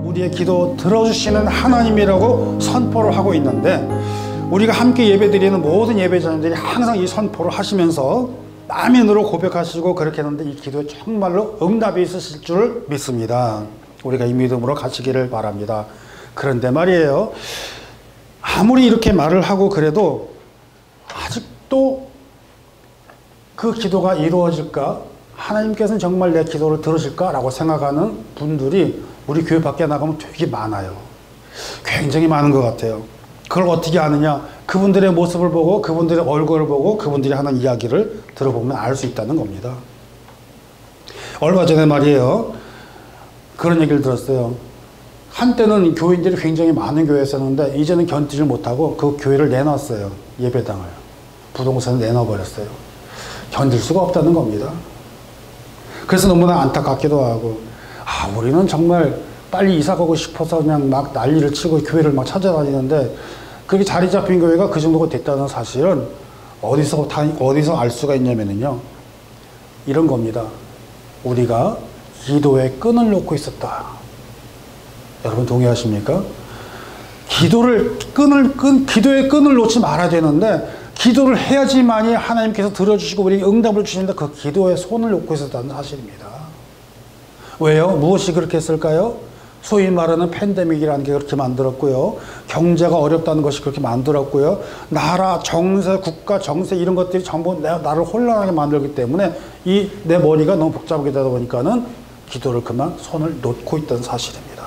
우리의 기도 들어주시는 하나님이라고 선포를 하고 있는데, 우리가 함께 예배드리는 모든 예배자님들이 항상 이 선포를 하시면서 아멘으로 고백하시고 그렇게 했는데, 이 기도에 정말로 응답이 있으실 줄 믿습니다. 우리가 이 믿음으로 가시기를 바랍니다. 그런데 말이에요, 아무리 이렇게 말을 하고 그래도 아직도 그 기도가 이루어질까? 하나님께서는 정말 내 기도를 들으실까라고 생각하는 분들이 우리 교회 밖에 나가면 되게 많아요. 굉장히 많은 것 같아요. 그걸 어떻게 아느냐? 그분들의 모습을 보고, 그분들의 얼굴을 보고, 그분들이 하는 이야기를 들어보면 알 수 있다는 겁니다. 얼마 전에 말이에요, 그런 얘기를 들었어요. 한때는 교인들이 굉장히 많은 교회였었는데 이제는 견디질 못하고 그 교회를 내놨어요. 예배당을. 부동산을 내놔버렸어요. 견딜 수가 없다는 겁니다. 그래서 너무나 안타깝기도 하고, 우리는 정말 빨리 이사 가고 싶어서 그냥 막 난리를 치고 교회를 막 찾아다니는데, 그게 자리 잡힌 교회가 그 정도가 됐다는 사실은 어디서 알 수가 있냐면요, 이런 겁니다. 우리가 기도에 끈을 놓고 있었다. 여러분 동의하십니까? 기도에 끈을 놓지 말아야 되는데, 기도를 해야지만이 하나님께서 들어주시고 우리에게 응답을 주시는데, 그 기도에 손을 놓고 있었다는 사실입니다. 왜요? 무엇이 그렇게 했을까요? 소위 말하는 팬데믹이라는 게 그렇게 만들었고요. 경제가 어렵다는 것이 그렇게 만들었고요. 나라, 정세, 국가, 정세 이런 것들이 전부 나를 혼란하게 만들기 때문에 내 머리가 너무 복잡하게 되다 보니까는 기도를 그만 손을 놓고 있다는 사실입니다.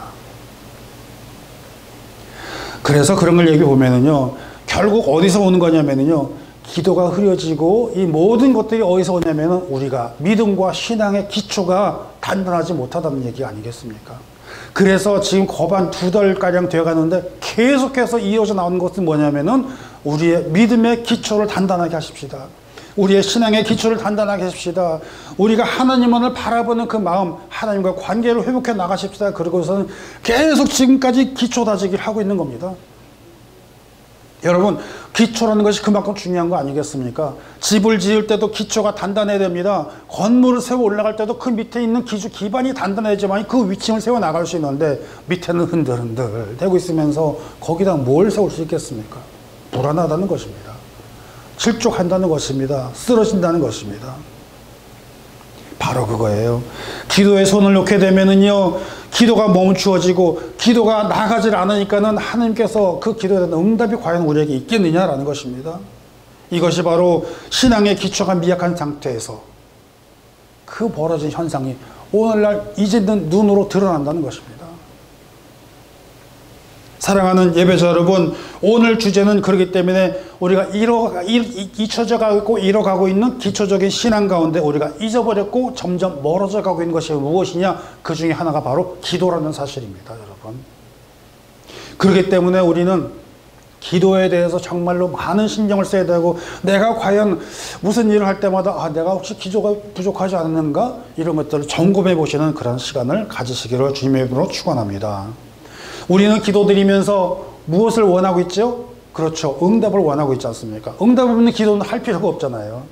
그래서 그런 걸 얘기해 보면은요, 결국 어디서 오는 거냐면은요, 기도가 흐려지고 이 모든 것들이 어디서 오냐면은 우리가 믿음과 신앙의 기초가 단단하지 못하다는 얘기 아니겠습니까? 그래서 지금 거반 2달가량 되어 가는데 계속해서 이어져 나오는 것은 뭐냐면은 우리의 믿음의 기초를 단단하게 하십시다. 우리의 신앙의 기초를 단단하게 하십시다. 우리가 하나님만을 바라보는 그 마음, 하나님과 관계를 회복해 나가십시다. 그러고서는 계속 지금까지 기초 다지기를 하고 있는 겁니다. 여러분, 기초라는 것이 그만큼 중요한 거 아니겠습니까? 집을 지을 때도 기초가 단단해야 됩니다. 건물을 세워 올라갈 때도 그 밑에 있는 기반이 단단해야지만 그 위층을 세워 나갈 수 있는데, 밑에는 흔들흔들 되고 있으면서 거기다 뭘 세울 수 있겠습니까? 불안하다는 것입니다. 실족한다는 것입니다. 쓰러진다는 것입니다. 바로 그거예요. 기도에 손을 놓게 되면은요, 기도가 멈추어지고 기도가 나가질 않으니까는 하나님께서 그 기도에 대한 응답이 과연 우리에게 있겠느냐라는 것입니다. 이것이 바로 신앙의 기초가 미약한 상태에서 그 벌어진 현상이 오늘날 이제는 눈으로 드러난다는 것입니다. 사랑하는 예배자 여러분, 오늘 주제는 그렇기 때문에 우리가 잊혀져 가고 잃어가고 있는 기초적인 신앙 가운데 우리가 잊어버렸고 점점 멀어져 가고 있는 것이 무엇이냐? 그 중에 하나가 바로 기도라는 사실입니다, 여러분. 그렇기 때문에 우리는 기도에 대해서 정말로 많은 신경을 써야 되고, 내가 과연 무슨 일을 할 때마다 내가 혹시 기도가 부족하지 않는가? 이런 것들을 점검해 보시는 그런 시간을 가지시기를 주님의 이름으로 축원합니다. 우리는 기도드리면서 무엇을 원하고 있죠? 그렇죠. 응답을 원하고 있지 않습니까? 응답 없는 기도는 할 필요가 없잖아요.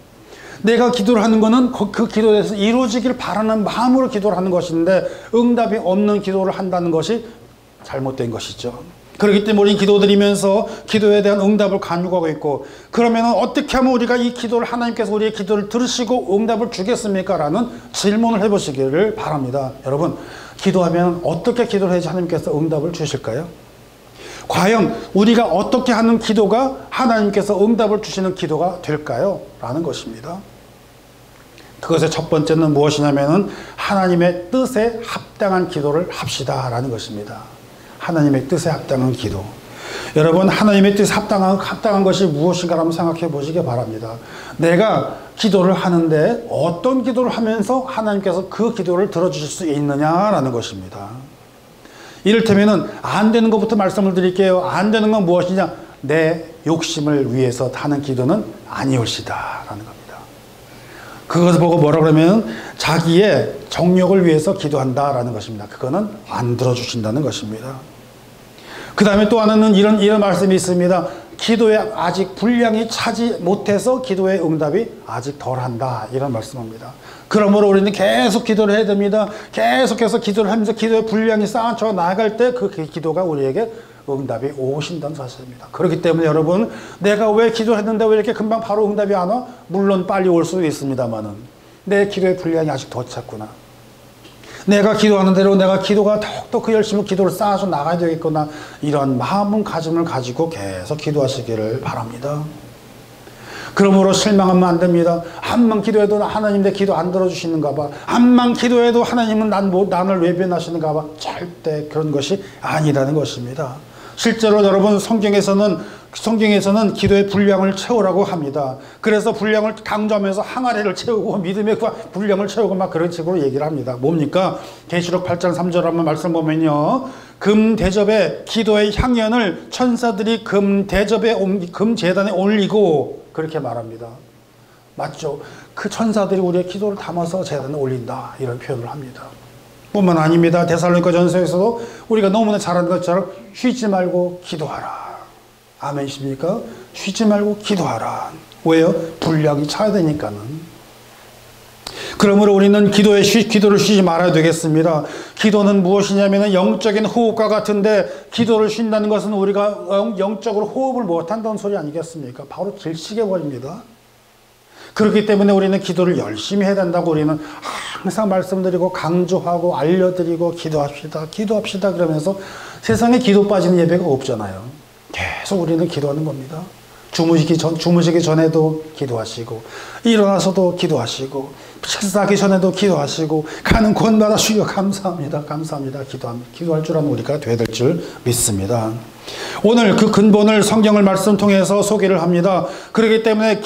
내가 기도를 하는 것은 그 기도에 대해서 이루어지기를 바라는 마음으로 기도를 하는 것인데, 응답이 없는 기도를 한다는 것이 잘못된 것이죠. 그렇기 때문에 우리는 기도드리면서 기도에 대한 응답을 간구하고 있고, 그러면 어떻게 하면 우리가 이 기도를, 하나님께서 우리의 기도를 들으시고 응답을 주겠습니까? 라는 질문을 해보시기를 바랍니다. 여러분, 기도하면 어떻게 기도를 해야지 하나님께서 응답을 주실까요? 과연 우리가 어떻게 하는 기도가 하나님께서 응답을 주시는 기도가 될까요? 라는 것입니다. 그것의 첫 번째는 무엇이냐면은 하나님의 뜻에 합당한 기도를 합시다 라는 것입니다. 하나님의 뜻에 합당한 기도. 여러분, 하나님의 뜻에 합당한 것이 무엇인가 한번 생각해 보시기 바랍니다. 내가 기도를 하는데 어떤 기도를 하면서 하나님께서 그 기도를 들어주실 수 있느냐라는 것입니다. 이를테면은 안 되는 것부터 말씀을 드릴게요. 안 되는 건 무엇이냐? 내 욕심을 위해서 하는 기도는 아니올시다 라는 겁니다. 그것을 보고 뭐라 그러면 자기의 정욕을 위해서 기도한다라는 것입니다. 그거는 안 들어주신다는 것입니다. 그 다음에 또 하나는 이런 말씀이 있습니다. 기도에 아직 분량이 차지 못해서 기도의 응답이 아직 덜한다, 이런 말씀입니다. 그러므로 우리는 계속 기도를 해야 됩니다. 계속해서 기도를 하면서 기도의 분량이 쌓아져 나갈 때 그 기도가 우리에게 응답이 오신다는 사실입니다. 그렇기 때문에 여러분, 내가 왜 기도했는데 왜 이렇게 금방 바로 응답이 안 와? 물론 빨리 올 수도 있습니다만은 내 기도의 분량이 아직 더 찼구나. 내가 기도하는 대로 내가 기도가 더욱더 그 열심히 기도를 쌓아서 나가야 되겠구나, 이런 마음가짐을 가지고 계속 기도하시기를 바랍니다. 그러므로 실망하면 안 됩니다. 한번 기도해도 하나님 내 기도 안 들어주시는가 봐, 한번 기도해도 하나님은 나를 외면하시는가 봐, 절대 그런 것이 아니라는 것입니다. 실제로 여러분, 성경에서는 기도의 분량을 채우라고 합니다. 그래서 분량을 강조하면서 항아리를 채우고 믿음의 분량을 채우고 막 그런 식으로 얘기를 합니다. 뭡니까? 계시록 8장 3절 한번 말씀 보면요, 금 대접에 기도의 향연을 천사들이 금 제단에 올리고, 그렇게 말합니다. 맞죠? 그 천사들이 우리의 기도를 담아서 제단에 올린다, 이런 표현을 합니다. 뿐만 아닙니다. 데살로니가 전서에서도 우리가 너무나 잘하는 것처럼 쉬지 말고 기도하라. 아멘이십니까? 쉬지 말고 기도하라. 왜요? 분량이 차야 되니까는. 그러므로 우리는 기도를 쉬지 말아야 되겠습니다. 기도는 무엇이냐면 영적인 호흡과 같은데, 기도를 쉰다는 것은 우리가 영적으로 호흡을 못한다는 소리 아니겠습니까? 바로 질식해버립니다. 그렇기 때문에 우리는 기도를 열심히 해야 된다고 우리는 항상 말씀드리고 강조하고 알려드리고, 기도합시다 그러면서 세상에 기도 빠지는 예배가 없잖아요. 계속 우리는 기도하는 겁니다. 주무시기 전에도 기도하시고, 일어나서도 기도하시고, 식사하기 전에도 기도하시고, 가는 곳마다 주여 감사합니다, 기도할 줄 아는 우리가 되야 될 줄 믿습니다. 오늘 그 근본을 성경을 말씀 통해서 소개를 합니다. 그렇기 때문에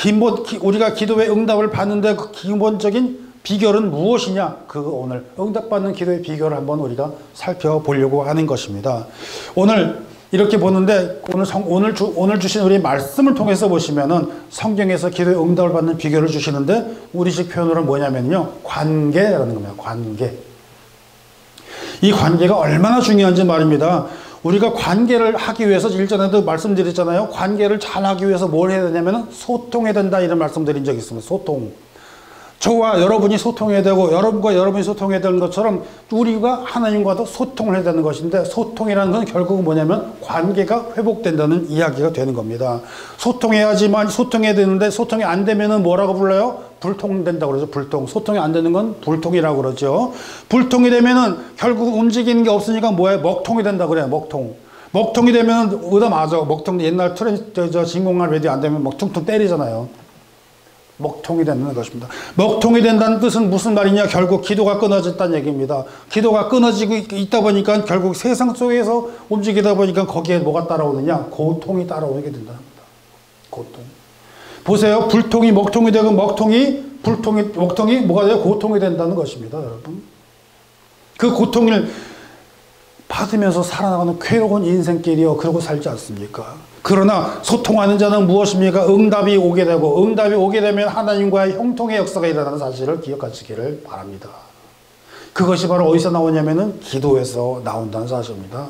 우리가 기도의 응답을 받는데 그 기본적인 비결은 무엇이냐? 오늘 응답받는 기도의 비결을 한번 우리가 살펴보려고 하는 것입니다. 오늘 이렇게 보는데, 오늘 주신 우리 말씀을 통해서 보시면은 성경에서 기도의 응답을 받는 비결을 주시는데, 우리식 표현으로 뭐냐면요, 관계라는 겁니다. 관계. 이 관계가 얼마나 중요한지 말입니다. 우리가 관계를 하기 위해서, 일전에도 말씀드렸잖아요. 관계를 잘 하기 위해서 뭘 해야 되냐면 소통해야 된다, 이런 말씀드린 적이 있습니다. 소통. 저와 여러분이 소통해야 되고, 여러분과 여러분이 소통해야 되는 것처럼 우리가 하나님과도 소통을 해야 되는 것인데, 소통이라는 건 결국은 뭐냐면 관계가 회복된다는 이야기가 되는 겁니다. 소통해야지만, 소통해야 되는데 소통이 안 되면은 뭐라고 불러요? 불통된다고 그러죠. 불통. 소통이 안 되는 건 불통이라고 그러죠. 불통이 되면은 결국 움직이는 게 없으니까 뭐예요? 먹통이 된다고 그래요. 먹통이 되면은 얻어맞아. 먹통, 옛날 진공관 레디 안 되면 막 퉁퉁 때리잖아요. 먹통이 된다는 것입니다. 먹통이 된다는 뜻은 무슨 말이냐? 결국 기도가 끊어졌다는 얘기입니다. 기도가 끊어지고 있다 보니까 결국 세상 속에서 움직이다 보니까 거기에 뭐가 따라오느냐? 고통이 따라오게 된다는 겁니다. 고통. 보세요. 불통이 먹통이 되고, 먹통이 뭐가 돼요? 고통이 된다는 것입니다, 여러분. 그 고통을 받으면서 살아나가는 괴로운 인생길이요, 그러고 살지 않습니까? 그러나 소통하는 자는 무엇입니까? 응답이 오게 되고, 응답이 오게 되면 하나님과의 형통의 역사가 일어나는 사실을 기억하시기를 바랍니다. 그것이 바로 어디서 나오냐면은 기도에서 나온다는 사실입니다.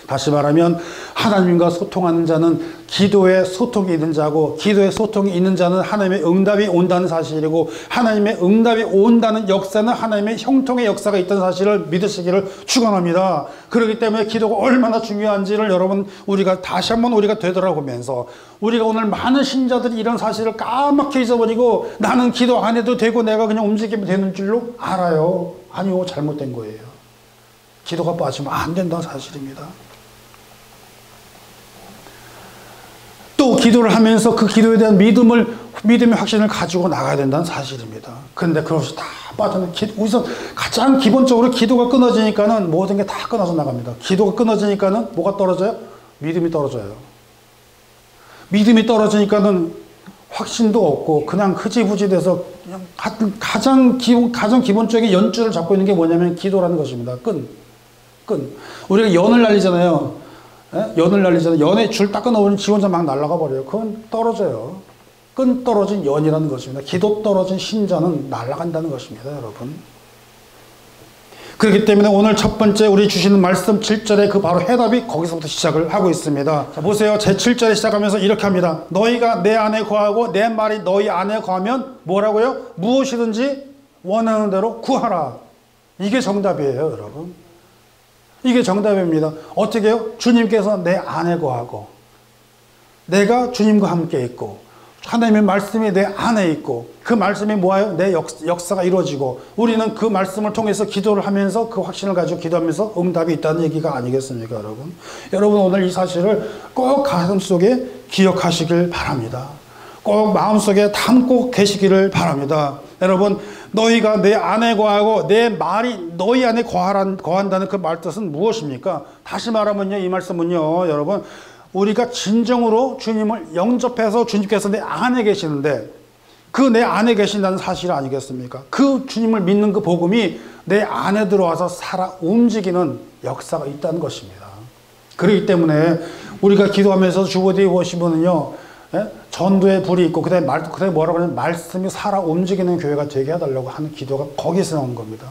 다시 말하면 하나님과 소통하는 자는 기도에 소통이 있는 자고, 기도에 소통이 있는 자는 하나님의 응답이 온다는 사실이고, 하나님의 응답이 온다는 역사는 하나님의 형통의 역사가 있다는 사실을 믿으시기를 축원합니다. 그렇기 때문에 기도가 얼마나 중요한지를 여러분, 우리가 다시 한번 우리가 되돌아보면서, 우리가 오늘 많은 신자들이 이런 사실을 까맣게 잊어버리고 나는 기도 안 해도 되고 내가 그냥 움직이면 되는 줄로 알아요. 아니요, 잘못된 거예요. 기도가 빠지면 안 된다는 사실입니다. 또 기도를 하면서 그 기도에 대한 믿음의 확신을 가지고 나가야 된다는 사실입니다. 그런데 그것이 다 빠져는, 우선 가장 기본적으로 기도가 끊어지니까는 모든 게 다 끊어져 나갑니다. 기도가 끊어지니까는 뭐가 떨어져요? 믿음이 떨어져요. 믿음이 떨어지니까는 확신도 없고 그냥 흐지부지 돼서 그냥 가장 기본적인 연줄을 잡고 있는 게 뭐냐면 기도라는 것입니다. 끈. 우리가 연을 날리잖아요. 연의 줄 딱 끊어버리면 지 혼자 막 날아가 버려요. 그건 떨어져요. 끈 떨어진 연이라는 것입니다. 기도 떨어진 신자는 날아간다는 것입니다, 여러분. 그렇기 때문에 오늘 첫 번째 우리 주시는 말씀 7절에 그 바로 해답이 거기서부터 시작을 하고 있습니다. 자, 보세요. 제 7절에 시작하면서 이렇게 합니다. 너희가 내 안에 거하고 내 말이 너희 안에 거하면 뭐라고요? 무엇이든지 원하는 대로 구하라. 이게 정답이에요, 여러분. 이게 정답입니다. 어떻게 해요? 주님께서 내 안에 거하고 내가 주님과 함께 있고 하나님의 말씀이 내 안에 있고 그 말씀이 뭐예요? 내 역사가 이루어지고 우리는 그 말씀을 통해서 기도를 하면서 그 확신을 가지고 기도하면서 응답이 있다는 얘기가 아니겠습니까, 여러분? 여러분 오늘 이 사실을 꼭 가슴속에 기억하시길 바랍니다. 꼭 마음속에 담고 계시기를 바랍니다. 여러분 너희가 내 안에 거하고 내 말이 너희 안에 거한다는 그 말 뜻은 무엇입니까? 다시 말하면요, 이 말씀은요, 여러분 우리가 진정으로 주님을 영접해서 주님께서 내 안에 계시는데 그 내 안에 계신다는 사실 아니겠습니까? 그 주님을 믿는 그 복음이 내 안에 들어와서 살아 움직이는 역사가 있다는 것입니다. 그렇기 때문에 우리가 기도하면서 주보디에 보시면은요, 전도의 불이 있고 그다음에 뭐라고 하냐면 말씀이 살아 움직이는 교회가 되게 해달라고 하는 기도가 거기서 나온 겁니다.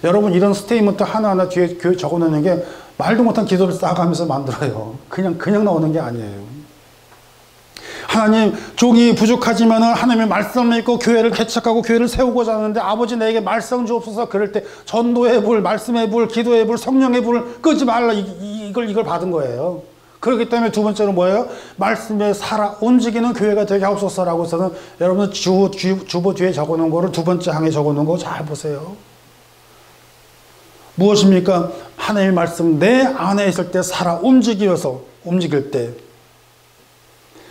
여러분 이런 스테이트먼트 하나하나 뒤에 교회 적어놓는 게 말도 못한 기도를 쌓아가면서 만들어요. 그냥 나오는 게 아니에요. 하나님 종이 부족하지만 하나님의 말씀을 믿고 교회를 개척하고 교회를 세우고자 하는데 아버지 내게 말씀 주옵소서. 그럴 때 전도의 불, 말씀의 불, 기도의 불, 성령의 불을 끄지 말라 이걸 받은 거예요. 그렇기 때문에 두 번째로 뭐예요? 말씀에 살아 움직이는 교회가 되게 하옵소서라고 해서는 여러분 주보 뒤에 적어놓은 거를 두 번째 항에 적어놓은 거 잘 보세요. 무엇입니까? 하나님의 말씀 내 안에 있을 때 살아 움직일 때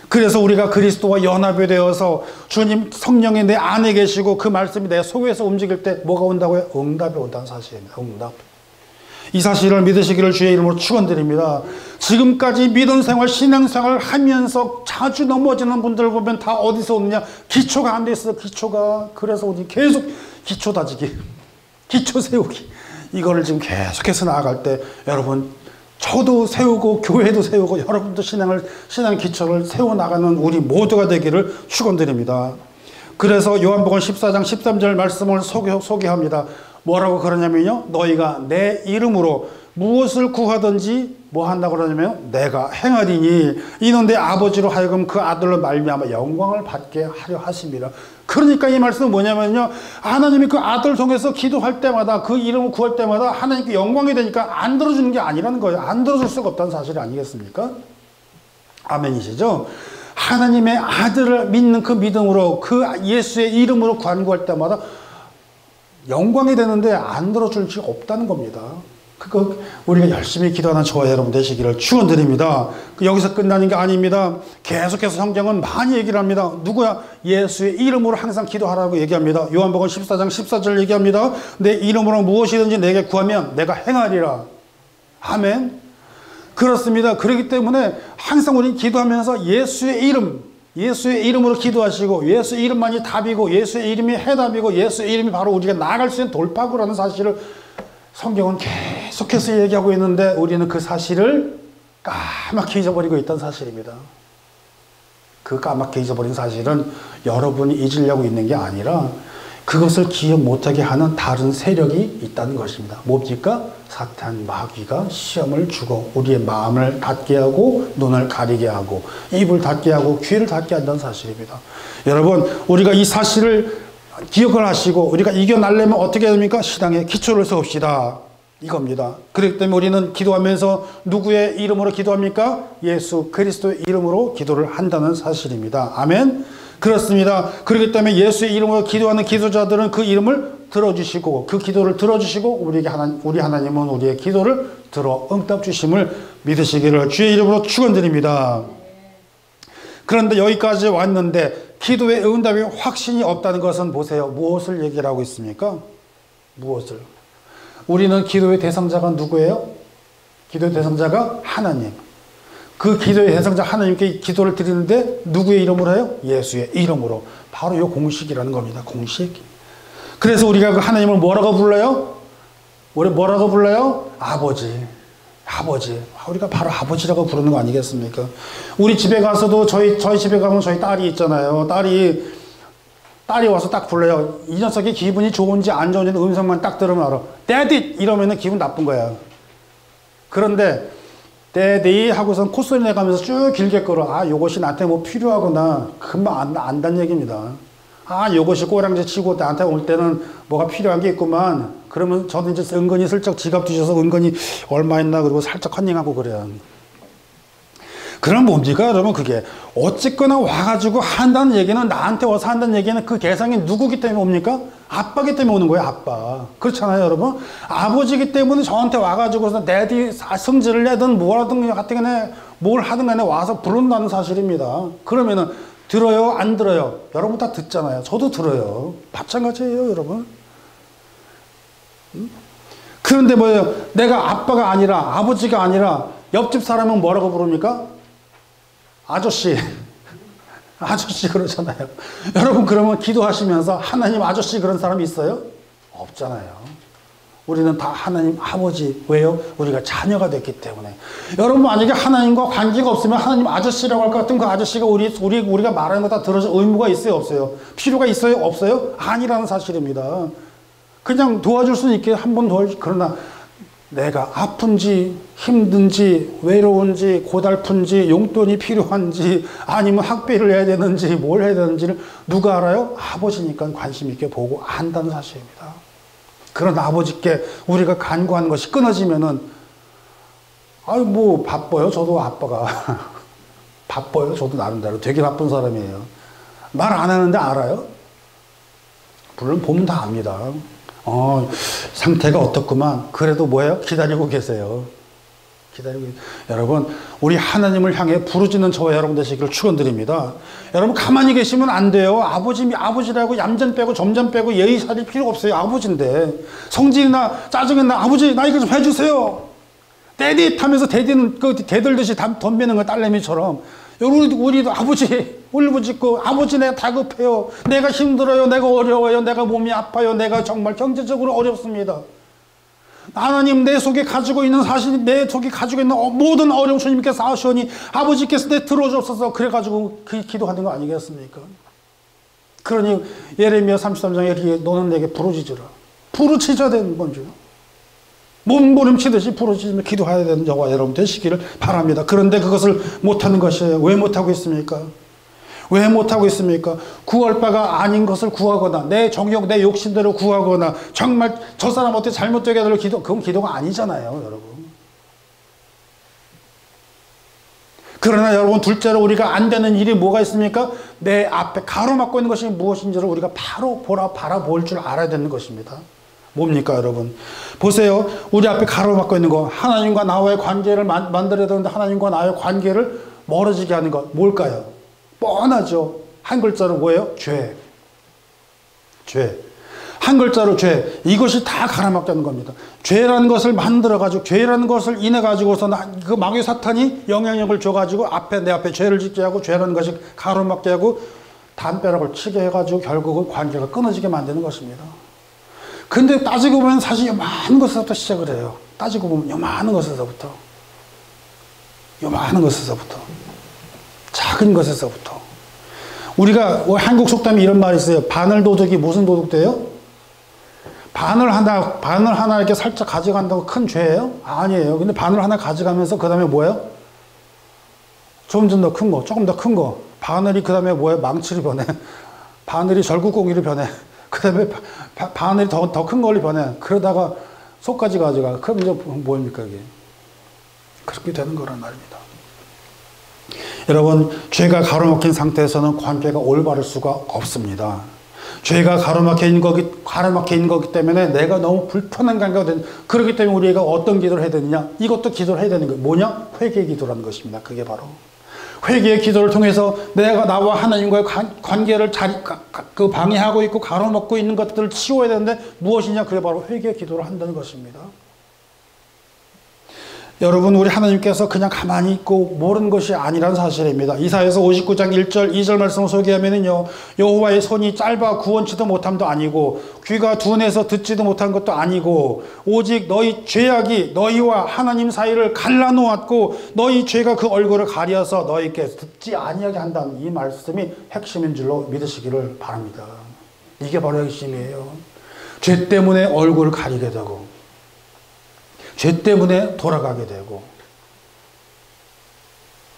그래서 우리가 그리스도와 연합이 되어서 주님 성령이 내 안에 계시고 그 말씀이 내 속에서 움직일 때 뭐가 온다고요? 응답이 온다는 사실입니다. 응답. 이 사실을 믿으시기를 주의 이름으로 축원드립니다. 지금까지 믿음 생활, 신앙 생활을 하면서 자주 넘어지는 분들 보면 다 어디서 오느냐? 기초가 안 돼 있어요. 기초가. 그래서 우리 계속 기초 다지기, 기초 세우기 이거를 지금 계속해서 나아갈 때 여러분 저도 세우고 교회도 세우고 여러분도 신앙 기초를 세워나가는 우리 모두가 되기를 축원드립니다. 그래서 요한복음 14장 13절 말씀을 소개합니다. 뭐라고 그러냐면요, 너희가 내 이름으로 무엇을 구하든지 뭐 한다고 그러냐면 내가 행하리니 이는 내 아버지로 하여금 그 아들로 말미암아 영광을 받게 하려 하심이라. 그러니까 이 말씀은 뭐냐면요, 하나님이 그 아들을 통해서 기도할 때마다 그 이름을 구할 때마다 하나님께 영광이 되니까 안 들어주는 게 아니라는 거예요. 안 들어줄 수가 없다는 사실이 아니겠습니까? 아멘이시죠? 하나님의 아들을 믿는 그 믿음으로 그 예수의 이름으로 간구할 때마다 영광이 되는데 안 들어줄 수 없다는 겁니다. 그거 우리가 열심히 기도하는 저와 여러분 되시기를 축원드립니다. 여기서 끝나는 게 아닙니다. 계속해서 성경은 많이 얘기를 합니다. 누구야? 예수의 이름으로 항상 기도하라고 얘기합니다. 요한복음 14장 14절 얘기합니다. 내 이름으로 무엇이든지 내게 구하면 내가 행하리라. 아멘. 그렇습니다. 그렇기 때문에 항상 우리는 기도하면서 예수의 이름으로 기도하시고 예수의 이름만이 답이고 예수의 이름이 해답이고 예수의 이름이 바로 우리가 나아갈 수 있는 돌파구라는 사실을 성경은 계속해서 얘기하고 있는데 우리는 그 사실을 까맣게 잊어버리고 있다는 사실입니다. 그 까맣게 잊어버린 사실은 여러분이 잊으려고 있는 게 아니라 그것을 기억 못하게 하는 다른 세력이 있다는 것입니다. 뭡니까? 사탄, 마귀가 시험을 주고 우리의 마음을 닫게 하고 눈을 가리게 하고 입을 닫게 하고 귀를 닫게 한다는 사실입니다. 여러분 우리가 이 사실을 기억을 하시고 우리가 이겨내려면 어떻게 해야 됩니까? 신앙의 기초를 세웁시다. 이겁니다. 그렇기 때문에 우리는 기도하면서 누구의 이름으로 기도합니까? 예수 그리스도의 이름으로 기도를 한다는 사실입니다. 아멘. 그렇습니다. 그렇기 때문에 예수의 이름으로 기도하는 기도자들은 그 이름을 들어주시고 그 기도를 들어주시고 우리 하나님은 우리의 기도를 들어 응답 주심을 믿으시기를 주의 이름으로 축원드립니다. 그런데 여기까지 왔는데 기도의 응답이 확신이 없다는 것은 보세요. 무엇을 얘기를 하고 있습니까? 무엇을? 우리는 기도의 대상자가 누구예요? 기도의 대상자가 하나님. 그 기도의 대상자 하나님께 기도를 드리는데 누구의 이름으로 해요? 예수의 이름으로. 바로 이 공식이라는 겁니다. 공식. 그래서 우리가 그 하나님을 뭐라고 불러요? 우리 뭐라고 불러요? 아버지. 아버지. 우리가 바로 아버지라고 부르는 거 아니겠습니까? 우리 집에 가서도 저희 집에 가면 저희 딸이 있잖아요. 딸이 딸이 와서 딱 불러요. 이 녀석이 기분이 좋은지 안 좋은지 음성만 딱 들으면 알아. Daddy! 이러면 기분 나쁜 거야. 그런데 Daddy 하고선 콧소리 내가면서 쭉 길게 끌어. 아, 요것이 나한테 뭐 필요하구나. 금방 안다는 얘기입니다. 아, 요것이 꼬랑지 치고 나한테 올 때는 뭐가 필요한 게 있구만. 그러면 저는 이제 은근히 슬쩍 지갑 뒤져서 은근히 얼마 있나 그러고 살짝 컨닝하고 그래요. 그럼 뭡니까? 여러분, 그게 어쨌거나 와가지고 한다는 얘기는, 나한테 와서 한다는 얘기는 그 대상이 누구기 때문에 옵니까? 아빠기 때문에 오는 거예요. 아빠. 그렇잖아요, 여러분. 아버지기 때문에 저한테 와가지고서 내디 성질을 내든 뭐라든 하여튼 뭘 하든 간에 와서 부른다는 사실입니다. 그러면은 들어요? 안 들어요? 여러분 다 듣잖아요. 저도 들어요. 마찬가지예요, 여러분. 그런데 뭐예요? 내가 아빠가 아니라, 아버지가 아니라 옆집 사람은 뭐라고 부릅니까? 아저씨. 아저씨 그러잖아요. 여러분, 그러면 기도하시면서 하나님 아저씨 그런 사람이 있어요? 없잖아요. 우리는 다 하나님 아버지. 왜요? 우리가 자녀가 됐기 때문에. 여러분, 만약에 하나님과 관계가 없으면 하나님 아저씨라고 할 것 같으면 그 아저씨가 우리가 말하는 거 다 들어줄 의무가 있어요? 없어요? 필요가 있어요? 없어요? 아니라는 사실입니다. 그냥 도와줄 수는 있게 한번 도와주지. 그러나 내가 아픈지 힘든지 외로운지 고달픈지 용돈이 필요한지 아니면 학비를 해야 되는지 뭘 해야 되는지를 누가 알아요? 아버지니까 관심 있게 보고 안다는 사실입니다. 그런 아버지께 우리가 간구하는 것이 끊어지면은, 아유, 뭐 바빠요. 저도 아빠가 바빠요. 저도 나름대로 되게 바쁜 사람이에요. 말 안 하는데 알아요? 물론 보면 다 압니다. 상태가 어떻구만. 그래도 뭐예요? 기다리고 계세요. 여러분, 우리 하나님을 향해 부르짖는 저와 여러분 되시기를 축원드립니다. 여러분, 가만히 계시면 안 돼요. 아버지라고 얌전 빼고 점점 빼고 예의 살릴 필요가 없어요. 아버지인데 성질이나 짜증이나 아버지 나 이거 좀 해주세요. 데디 하면서 데디는 그 대들듯이 덤비는 거 딸내미처럼. 우리도 아버지 울부짖고, 아버지 내가 다급해요. 내가 힘들어요. 내가 어려워요. 내가 몸이 아파요. 내가 정말 경제적으로 어렵습니다. 하나님, 내 속에 가지고 있는 사실, 내 속에 가지고 있는 모든 어려움 주님께서 아시오니 아버지께서 내 들어주옵소서. 그래가지고 그 기도하는 거 아니겠습니까? 그러니 예레미야 33장에 이렇게 너는 내게 부르짖으라. 부르짖어야 되는 건죠. 몸부림치듯이 부르짖으며 기도해야 되는 저와 여러분 되시기를 바랍니다. 그런데 그것을 못하는 것이에요. 왜 못하고 있습니까? 왜 못하고 있습니까? 구할 바가 아닌 것을 구하거나 내 정욕, 내 욕심대로 구하거나 정말 저 사람 어떻게 잘못되게 하도록 그건 기도가 아니잖아요, 여러분. 그러나 여러분, 둘째로 우리가 안 되는 일이 뭐가 있습니까? 내 앞에 가로막고 있는 것이 무엇인지를 우리가 바로 바라볼 줄 알아야 되는 것입니다. 뭡니까, 여러분? 보세요. 우리 앞에 가로막고 있는 거, 하나님과 나와의 관계를 만들어야 되는데 하나님과 나의 관계를 멀어지게 하는 것, 뭘까요? 뻔하죠. 한 글자로 뭐예요? 죄. 한 글자로 죄. 이것이 다 가로막게 하는 겁니다. 죄라는 것을 만들어가지고, 죄라는 것을 인해가지고서 그 마귀 사탄이 영향력을 줘가지고 내 앞에 죄를 짓게 하고, 죄라는 것이 가로막게 하고 담벼락을 치게 해가지고 결국은 관계가 끊어지게 만드는 것입니다. 근데 따지고 보면 사실 요만한 것에서부터 시작을 해요. 따지고 보면 요만한 것에서부터. 작은 것에서부터. 우리가 한국 속담에 이런 말이 있어요. 바늘 도둑이 무슨 도둑돼요? 바늘 하나 이렇게 살짝 가져간다고 큰 죄예요? 아니에요. 근데 바늘 하나 가져가면서 그 다음에 뭐예요? 좀 더 큰 거, 조금 더 큰 거. 바늘이 그 다음에 뭐예요? 망치로 변해. 바늘이 절구공이로 변해. 그 다음에 바늘이 더 큰 걸로 변해. 그러다가 속까지 가져가. 그럼 이제 뭐입니까, 이게? 그렇게 되는 거란 말입니다. 여러분, 죄가 가로막힌 상태에서는 관계가 올바를 수가 없습니다. 죄가 가로막혀 있는 거기 때문에 내가 너무 불편한 관계가 되는, 그렇기 때문에 우리가 어떤 기도를 해야 되느냐? 이것도 기도를 해야 되는 거예요. 뭐냐? 회개 기도라는 것입니다. 그게 바로. 회개의 기도를 통해서 내가 나와 하나님과의 관계를 방해하고 있고 가로막고 있는 것들을 치워야 되는데 무엇이냐? 그게 바로 회개의 기도를 한다는 것입니다. 여러분, 우리 하나님께서 그냥 가만히 있고 모르는 것이 아니라는 사실입니다. 이사야서 59장 1절 2절 말씀을 소개하면은요, 여호와의 손이 짧아 구원치도 못함도 아니고 귀가 둔해서 듣지도 못한 것도 아니고 오직 너희 죄악이 너희와 하나님 사이를 갈라놓았고 너희 죄가 그 얼굴을 가려서 너희께 듣지 아니하게 한다는 이 말씀이 핵심인 줄로 믿으시기를 바랍니다. 이게 바로 핵심이에요. 죄 때문에 얼굴을 가리게 되고, 죄 때문에 돌아가게 되고,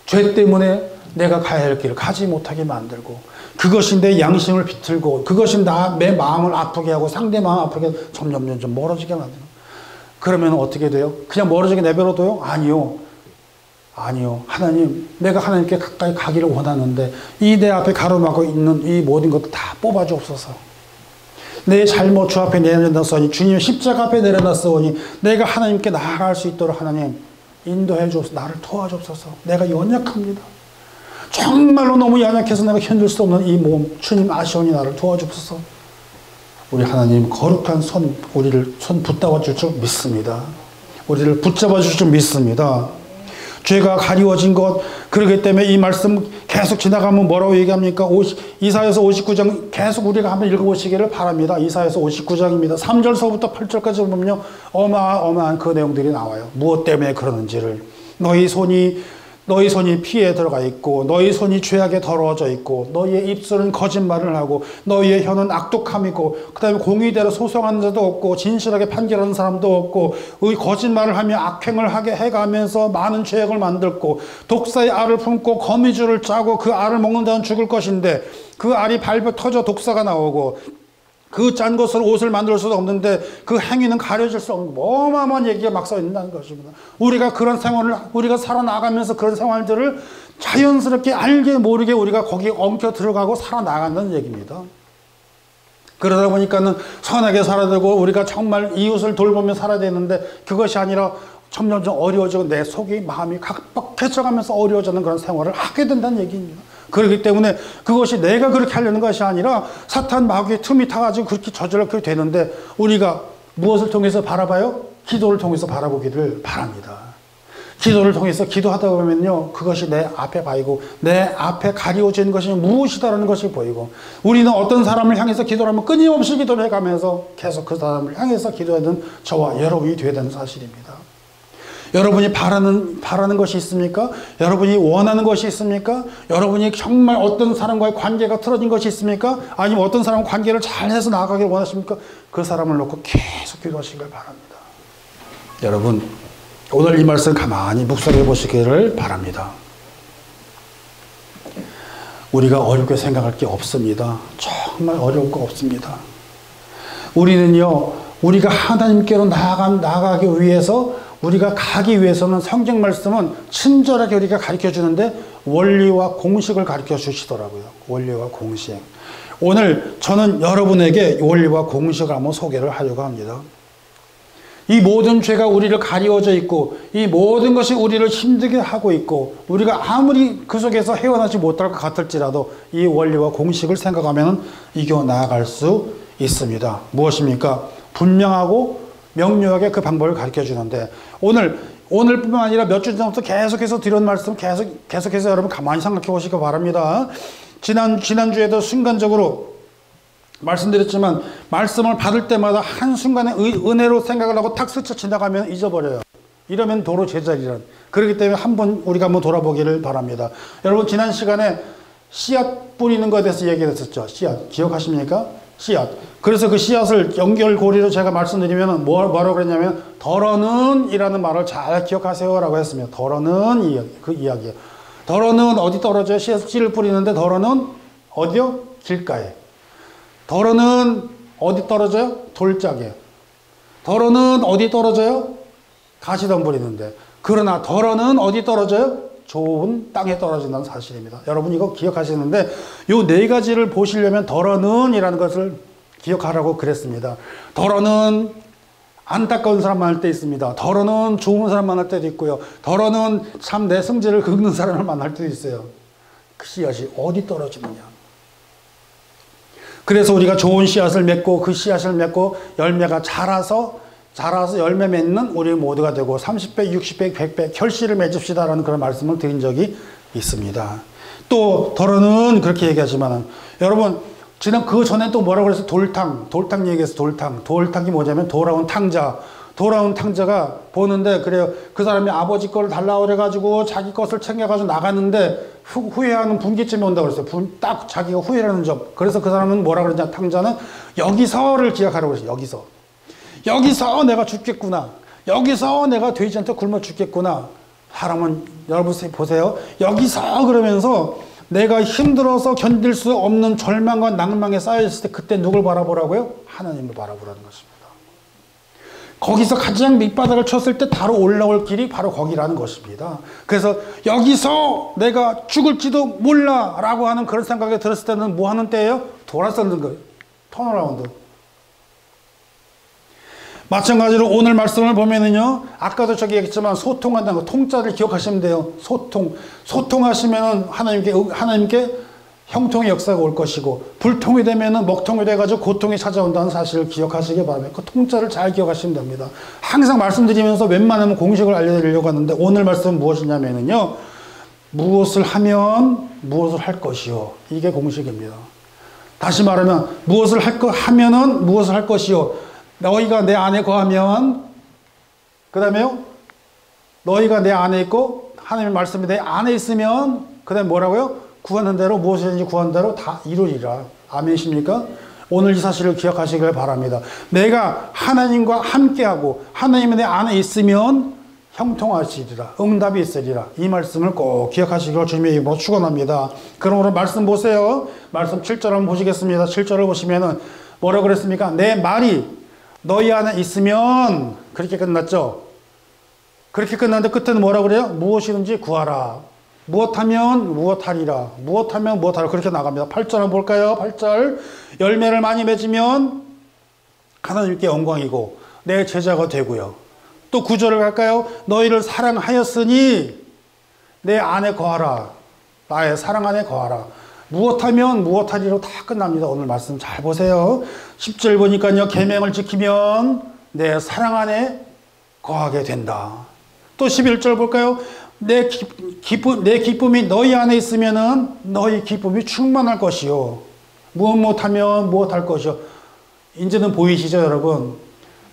죄 때문에 내가 가야 할 길을 가지 못하게 만들고, 그것이 내 양심을 비틀고, 그것이 내 마음을 아프게 하고 상대 마음 아프게 하고 점점 멀어지게 만드는. 그러면 어떻게 돼요? 그냥 멀어지게 내버려둬요? 아니요. 하나님, 내가 하나님께 가까이 가기를 원하는데 이 내 앞에 가로막고 있는 이 모든 것도 다 뽑아주옵소서. 내 잘못 주 앞에 내려놨으니, 주님 십자가 앞에 내려놨으니 내가 하나님께 나아갈 수 있도록 하나님 인도해 주옵소서. 나를 도와주옵소서. 내가 연약합니다. 정말로 너무 연약해서 내가 견딜 수 없는 이 몸, 주님 아시오니 나를 도와주옵소서. 우리 하나님 거룩한 우리를 손 붙잡아 줄 줄 믿습니다. 우리를 붙잡아 줄 줄 믿습니다. 죄가 가리워진 것, 그렇기 때문에 이 말씀 계속 지나가면 뭐라고 얘기합니까? 이사야서 59장 계속 우리가 한번 읽어보시기를 바랍니다. 이사야서 59장입니다. 3절서부터 8절까지 보면요, 어마어마한 그 내용들이 나와요. 무엇 때문에 그러는지를. 너희 손이 피에 들어가 있고, 너희 손이 죄악에 더러워져 있고, 너희의 입술은 거짓말을 하고, 너희의 혀는 악독함이고, 그 다음에 공의대로 소송하는 자도 없고, 진실하게 판결하는 사람도 없고, 거짓말을 하며 악행을 하게 해가면서 많은 죄악을 만들고, 독사의 알을 품고 거미줄을 짜고 그 알을 먹는 자는 죽을 것인데, 그 알이 밟아 터져 독사가 나오고, 그 짠 것으로 옷을 만들 수도 없는데 그 행위는 가려질 수 없는 어마어마한 얘기가 막 써 있는 것입니다. 우리가 그런 생활을, 우리가 살아나가면서 그런 생활들을 자연스럽게 알게 모르게 우리가 거기에 엉켜 들어가고 살아나간다는 얘기입니다. 그러다 보니까는 선하게 살아야 되고, 우리가 정말 이웃을 돌보며 살아야 되는데 그것이 아니라 점점 어려워지고 내 속이 마음이 각박해져가면서 어려워지는 그런 생활을 하게 된다는 얘기입니다. 그렇기 때문에 그것이 내가 그렇게 하려는 것이 아니라 사탄 마귀의 틈이 타가지고 그렇게 저절로 되는데, 우리가 무엇을 통해서 바라봐요? 기도를 통해서 바라보기를 바랍니다. 기도를 통해서 기도하다 보면요, 그것이 내 앞에 보이고 내 앞에 가리워지는 것이 무엇이다라는 것이 보이고, 우리는 어떤 사람을 향해서 기도를 하면 끊임없이 기도를 해가면서 계속 그 사람을 향해서 기도하는 저와 여러분이 되어야 되는 사실입니다. 여러분이 바라는 것이 있습니까? 여러분이 원하는 것이 있습니까? 여러분이 정말 어떤 사람과의 관계가 틀어진 것이 있습니까? 아니면 어떤 사람과 관계를 잘해서 나아가길 원하십니까? 그 사람을 놓고 계속 기도하시길 바랍니다. 여러분, 오늘 이 말씀 가만히 묵상해 보시기를 바랍니다. 우리가 어렵게 생각할 게 없습니다. 정말 어려울 거 없습니다. 우리는요, 우리가 하나님께로 나아가기 위해서, 우리가 가기 위해서는 성경 말씀은 친절하게 우리가 가르쳐 주는데 원리와 공식을 가르쳐 주시더라고요. 원리와 공식. 오늘 저는 여러분에게 원리와 공식을 한번 소개를 하려고 합니다. 이 모든 죄가 우리를 가리워져 있고, 이 모든 것이 우리를 힘들게 하고 있고, 우리가 아무리 그 속에서 헤어나지 못할 것 같을지라도 이 원리와 공식을 생각하면 이겨 나아갈 수 있습니다. 무엇입니까? 분명하고 명료하게 그 방법을 가르쳐 주는데, 오늘뿐만 아니라 몇 주 전부터 계속해서 드린 말씀 계속해서 여러분 가만히 생각해 보시기 바랍니다. 지난주에도 순간적으로 말씀드렸지만, 말씀을 받을 때마다 한순간에 은혜로 생각을 하고 탁 스쳐 지나가면 잊어버려요. 이러면 도로 제자리란. 그렇기 때문에 우리가 한번 돌아보기를 바랍니다. 여러분, 지난 시간에 씨앗 뿌리는 것에 대해서 얘기했었죠. 씨앗 기억하십니까? 씨앗. 그래서 그 씨앗을 연결고리로 제가 말씀드리면 뭐라고 그랬냐면, 덜어는 이라는 말을 잘 기억하세요 라고 했습니다. 덜어는 이야기예요. 덜어는 어디 떨어져요? 씨를 뿌리는데 덜어는 어디요? 길가에. 덜어는 어디 떨어져요? 돌짝에. 덜어는 어디 떨어져요? 가시덤불이는데. 그러나 덜어는 어디 떨어져요? 좋은 땅에 떨어진다는 사실입니다. 여러분 이거 기억하시는데, 요 네 가지를 보시려면 덜어는 이라는 것을 기억하라고 그랬습니다. 덜어는 안타까운 사람 만날 때 있습니다. 덜어는 좋은 사람 만날 때도 있고요. 덜어는 참 내 성질을 긁는 사람을 만날 때도 있어요. 그 씨앗이 어디 떨어지느냐. 그래서 우리가 좋은 씨앗을 맺고 그 씨앗을 맺고 열매가 자라서 열매 맺는 우리 모두가 되고 30배, 60배, 100배 결실을 맺읍시다라는 그런 말씀을 드린 적이 있습니다. 또 덜어는 그렇게 얘기하지만, 여러분 그 전에 또 뭐라고 그래서 돌탕 얘기해서 돌탕이 뭐냐면 돌아온 탕자. 돌아온 탕자가 보는데 그래요. 그 사람이 아버지 거를 달라고 그래가지고 자기 것을 챙겨가지고 나갔는데 후회하는 분기점이 온다고 그랬어요. 딱 자기가 후회하는 점. 그래서 그 사람은 뭐라 그러냐, 탕자는 여기서를 기억하라고 그랬어요. 여기서 내가 죽겠구나. 여기서 내가 돼지한테 굶어 죽겠구나. 사람은 여러분 보세요. 여기서 그러면서 내가 힘들어서 견딜 수 없는 절망과 낭망에 쌓여있을 때 그때 누굴 바라보라고요? 하나님을 바라보라는 것입니다. 거기서 가장 밑바닥을 쳤을 때 바로 올라올 길이 바로 거기라는 것입니다. 그래서 여기서 내가 죽을지도 몰라 라고 하는 그런 생각이 들었을 때는 뭐 하는 때예요? 돌아서는 거예요. 턴어라운드. 마찬가지로 오늘 말씀을 보면은요, 아까도 저기 얘기했지만 소통한다는 거, 통자를 기억하시면 돼요. 소통하시면은 하나님께 형통의 역사가 올 것이고, 불통이 되면은 먹통이 돼가지고 고통이 찾아온다는 사실을 기억하시기 바랍니다. 그 통자를 잘 기억하시면 됩니다. 항상 말씀드리면서 웬만하면 공식을 알려드리려고 하는데, 오늘 말씀은 무엇이냐면은요, 무엇을 하면 무엇을 할 것이요. 이게 공식입니다. 다시 말하면, 하면은 무엇을 할 것이요. 너희가 내 안에 거하면, 그 다음에요, 너희가 내 안에 있고, 하나님의 말씀이 내 안에 있으면, 그 다음에 뭐라고요? 구하는 대로, 무엇이든지 구하는 대로 다 이루리라. 아멘이십니까? 오늘 이 사실을 기억하시길 바랍니다. 내가 하나님과 함께하고, 하나님이 내 안에 있으면 형통하시리라. 응답이 있으리라. 이 말씀을 꼭 기억하시기를 주님의 이름으로 축원합니다. 그러므로 말씀 보세요. 말씀 7절 한번 보시겠습니다. 7절을 보시면은 뭐라고 그랬습니까? 내 말이 너희 안에 있으면, 그렇게 끝났죠. 그렇게 끝났는데 끝에는 뭐라고 그래요? 무엇이든지 구하라. 무엇하면 무엇하리라. 무엇하면 무엇하리라. 그렇게 나갑니다. 8절 한번 볼까요? 8절. 열매를 많이 맺으면 하나님께 영광이고 내 제자가 되고요. 또 9절을 갈까요? 너희를 사랑하였으니 내 안에 거하라. 나의 사랑 안에 거하라. 무엇하면 무엇하리로 다 끝납니다. 오늘 말씀 잘 보세요. 10절 보니까요, 계명을 지키면 내 사랑 안에 거하게 된다. 또 11절 볼까요? 내 기쁨이 너희 안에 있으면은 너희 기쁨이 충만할 것이요. 무엇하면 무엇할 것이요. 이제는 보이시죠, 여러분?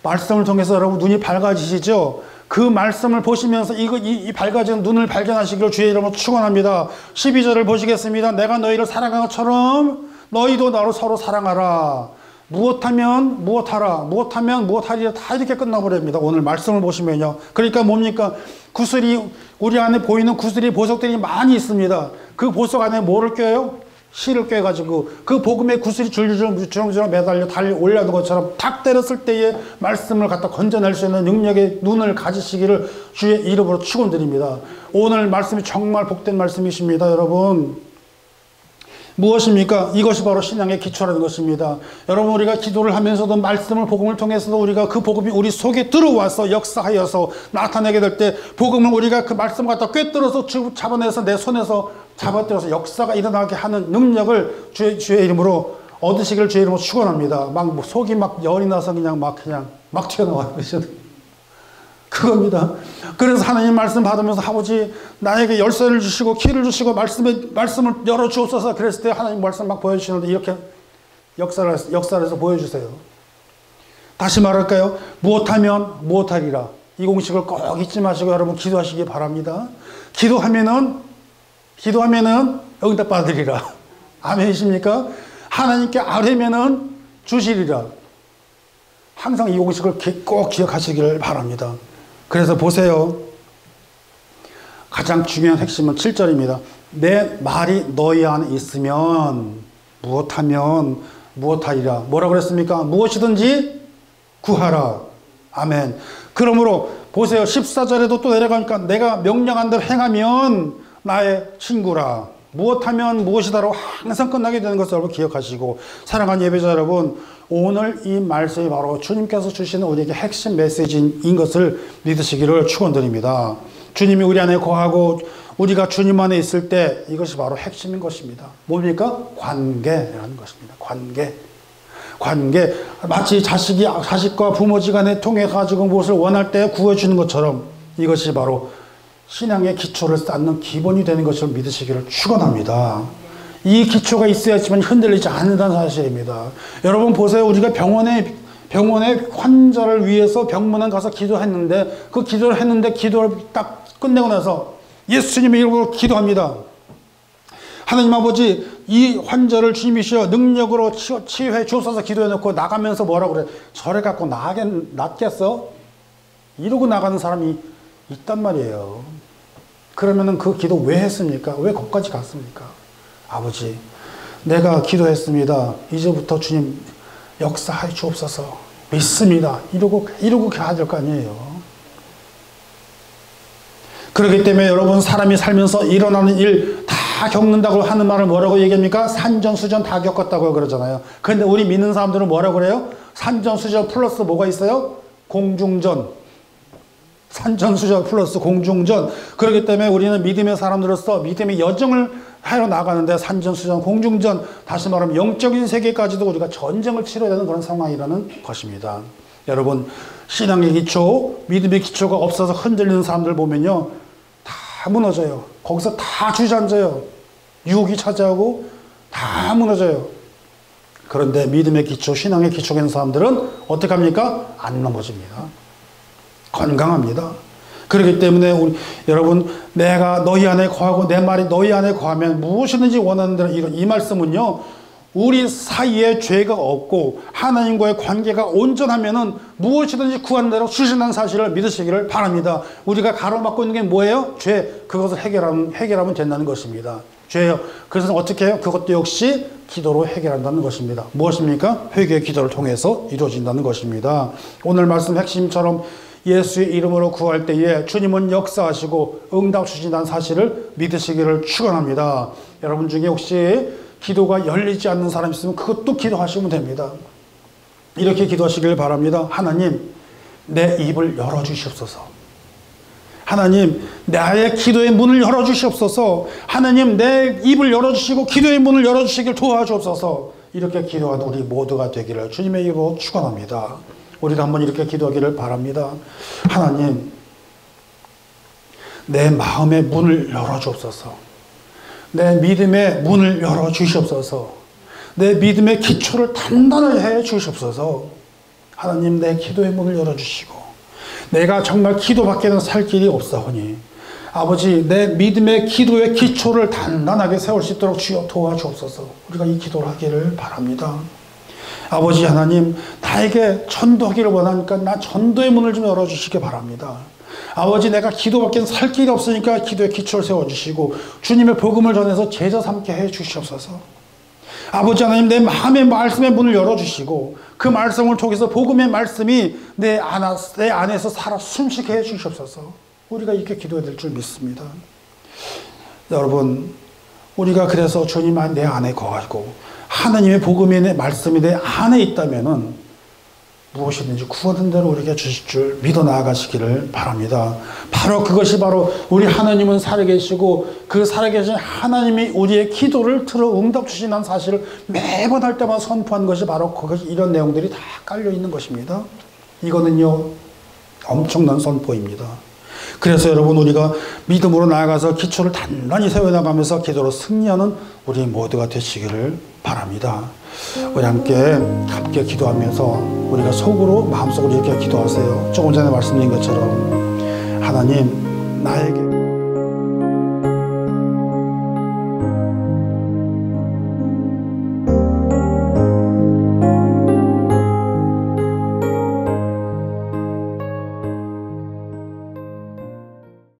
말씀을 통해서 여러분 눈이 밝아지시죠? 그 말씀을 보시면서 이 밝아진 눈을 발견하시기를 주의 이름으로 축원합니다. 12절을 보시겠습니다. 내가 너희를 사랑한 것처럼 너희도 나로 서로 사랑하라. 무엇하면 무엇하라. 무엇하면 무엇하리라. 다 이렇게 끝나버립니다. 오늘 말씀을 보시면요. 그러니까 뭡니까? 우리 안에 보이는 구슬이 보석들이 많이 있습니다. 그 보석 안에 뭐를 껴요? 실을 껴가지고 그 복음의 구슬이 주렁주렁 매달려 달려 올라오는 것처럼 탁 때렸을 때에 말씀을 갖다 건져낼 수 있는 능력의 눈을 가지시기를 주의 이름으로 축원드립니다. 오늘 말씀이 정말 복된 말씀이십니다, 여러분. 무엇입니까? 이것이 바로 신앙의 기초라는 것입니다. 여러분, 우리가 기도를 하면서도 말씀을, 복음을 통해서도 우리가 그 복음이 우리 속에 들어와서 역사하여서 나타내게 될 때 복음을 우리가 그 말씀을 갖다 꿰뚫어서 잡아내서 내 손에서 잡아들여서 역사가 일어나게 하는 능력을 주의 이름으로 얻으시기를 주의 이름으로 축원합니다. 막 속이 막 열이 나서 그냥 막 튀어나와요. 그겁니다. 그래서 하나님 말씀 받으면서 아버지 나에게 열쇠를 주시고 키를 주시고 말씀을 열어주옵소서 그랬을 때 하나님 말씀 막 보여주시는데 이렇게 역사를 해서 보여주세요. 다시 말할까요? 무엇하면 무엇하리라. 이 공식을 꼭 잊지 마시고 여러분 기도하시기 바랍니다. 기도하면은 응답 받으리라. 아멘이십니까? 하나님께 아뢰면은 주시리라. 항상 이 공식을 꼭 기억하시기를 바랍니다. 그래서 보세요. 가장 중요한 핵심은 7절입니다. 내 말이 너희 안에 있으면 무엇하면 무엇하리라. 뭐라고 그랬습니까? 무엇이든지 구하라. 아멘. 그러므로 보세요. 14절에도 또 내려가니까 내가 명령한 대로 행하면 나의 친구라. 무엇하면 무엇이다라고 항상 끝나게 되는 것을 여러분 기억하시고, 사랑하는 예배자 여러분, 오늘 이 말씀이 바로 주님께서 주시는 우리에게 핵심 메시지인 것을 믿으시기를 축원드립니다. 주님이 우리 안에 거하고 우리가 주님 안에 있을 때 이것이 바로 핵심인 것입니다. 뭡니까? 관계라는 것입니다. 관계. 마치 자식과 부모지간에 통해 가지고 무엇을 원할 때 구해주는 것처럼 이것이 바로 신앙의 기초를 쌓는 기본이 되는 것을 믿으시기를 축원합니다. 이 기초가 있어야지만 흔들리지 않는다는 사실입니다. 여러분 보세요. 우리가 병원에 병원에 환자를 위해서 병문안 가서 기도했는데 그 기도를 했는데 기도를 딱 끝내고 나서 예수님의 이름으로 기도합니다. 하나님 아버지, 이 환자를 주님이시여 능력으로 치유해 주옵소서 기도해놓고 나가면서 뭐라고 그래? 저래 갖고 낫겠어? 이러고 나가는 사람이 있단 말이에요. 그러면은 그 기도 왜 했습니까? 왜 거기까지 갔습니까? 아버지, 내가 기도했습니다. 이제부터 주님 역사하여 주옵소서. 믿습니다. 이러고 가야 될 거 아니에요. 그렇기 때문에 여러분, 사람이 살면서 일어나는 일 다 겪는다고 하는 말을 뭐라고 얘기합니까? 산전수전 다 겪었다고 그러잖아요. 그런데 우리 믿는 사람들은 뭐라고 그래요? 산전수전 플러스 뭐가 있어요? 공중전. 산전수전 플러스 공중전. 그렇기 때문에 우리는 믿음의 사람들로서 믿음의 여정을 하러 나가는데 산전수전, 공중전, 다시 말하면 영적인 세계까지도 우리가 전쟁을 치러야 되는 그런 상황이라는 것입니다. 여러분, 신앙의 기초, 믿음의 기초가 없어서 흔들리는 사람들 보면요, 다 무너져요. 거기서 다 주저앉아요. 유혹이 차지하고 다 무너져요. 그런데 믿음의 기초, 신앙의 기초가 있는 사람들은 어떻게 합니까? 안 넘어집니다. 건강합니다. 그렇기 때문에 여러분, 내가 너희 안에 거하고 내 말이 너희 안에 거하면 무엇이든지 원하는 대로 이 말씀은요, 우리 사이에 죄가 없고 하나님과의 관계가 온전하면은 무엇이든지 구하는 대로 주신다는 사실을 믿으시기를 바랍니다. 우리가 가로막고 있는 게 뭐예요? 죄. 그것을 해결하면 된다는 것입니다. 죄요. 그래서 어떻게 해요? 그것도 역시 기도로 해결한다는 것입니다. 무엇입니까? 회개의 기도를 통해서 이루어진다는 것입니다. 오늘 말씀 핵심처럼 예수의 이름으로 구할 때에 주님은 역사하시고 응답 주신다는 사실을 믿으시기를 축원합니다. 여러분 중에 혹시 기도가 열리지 않는 사람이 있으면 그것도 기도하시면 됩니다. 이렇게 기도하시길 바랍니다. 하나님, 내 입을 열어주시옵소서. 하나님, 나의 기도의 문을 열어주시옵소서. 하나님, 내 입을 열어주시고 기도의 문을 열어주시길 도와주옵소서. 이렇게 기도하는 우리 모두가 되기를 주님의 이름으로 축원합니다. 우리도 한번 이렇게 기도하기를 바랍니다. 하나님, 내 마음의 문을 열어주옵소서. 내 믿음의 문을 열어주시옵소서. 내 믿음의 기초를 단단하게 해 주시옵소서. 하나님, 내 기도의 문을 열어주시고 내가 정말 기도밖에는 살 길이 없사오니 아버지, 내 믿음의 기도의 기초를 단단하게 세울 수 있도록 주여 도와주옵소서. 우리가 이 기도를 하기를 바랍니다. 아버지 하나님, 나에게 전도하기를 원하니까 나 전도의 문을 좀 열어주시기 바랍니다. 아버지, 내가 기도밖에 살 길이 없으니까 기도의 기초를 세워주시고 주님의 복음을 전해서 제자 삼게 해주시옵소서. 아버지 하나님, 내 마음의 말씀의 문을 열어주시고 그 말씀을 통해서 복음의 말씀이 내 안에서 살아 숨쉬게 해주시옵소서. 우리가 이렇게 기도해야 될 줄 믿습니다. 여러분, 우리가 그래서 주님 내 안에 거하고 하나님의 복음의 내 말씀이 내 안에 있다면은 무엇이든지 구하는 대로 우리에게 주실 줄 믿어 나아가시기를 바랍니다. 바로 그것이 바로 우리 하나님은 살아계시고 그 살아계신 하나님이 우리의 기도를 들어 응답 주시는 사실을 매번 할 때마다 선포한 것이 바로 그것이 이런 내용들이 다 깔려 있는 것입니다. 이거는요, 엄청난 선포입니다. 그래서 여러분, 우리가 믿음으로 나아가서 기초를 단단히 세워나가면서 기도로 승리하는 우리 모두가 되시기를 바랍니다. 우리 함께 기도하면서 우리가 속으로 마음속으로 이렇게 기도하세요. 조금 전에 말씀드린 것처럼 하나님, 나에게